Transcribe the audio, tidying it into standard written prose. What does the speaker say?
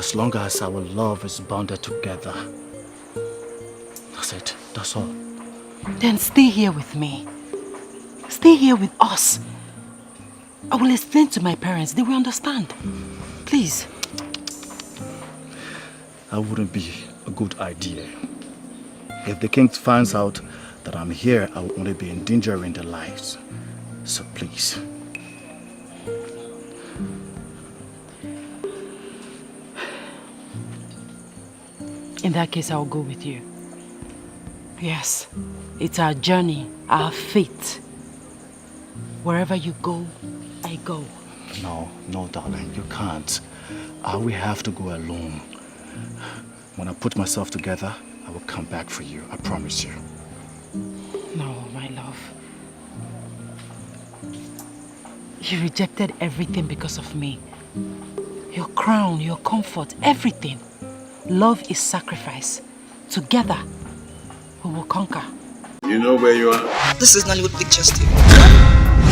as long as our love is bonded together. That's it. That's all. Then stay here with me. Stay here with us. I will explain to my parents. They will understand. Please. That wouldn't be a good idea. If the king finds out that I'm here, I will only be endangering their lives. So please. In that case, I'll go with you. Yes, it's our journey, our fate. Wherever you go, I go. No, darling, you can't. I will have to go alone. When I put myself together, I will come back for you. I promise you. No, my love. You rejected everything because of me. Your crown, your comfort, everything. Love is sacrifice. Together, we will conquer. You know where you are? This is Nollywood Pictures TV.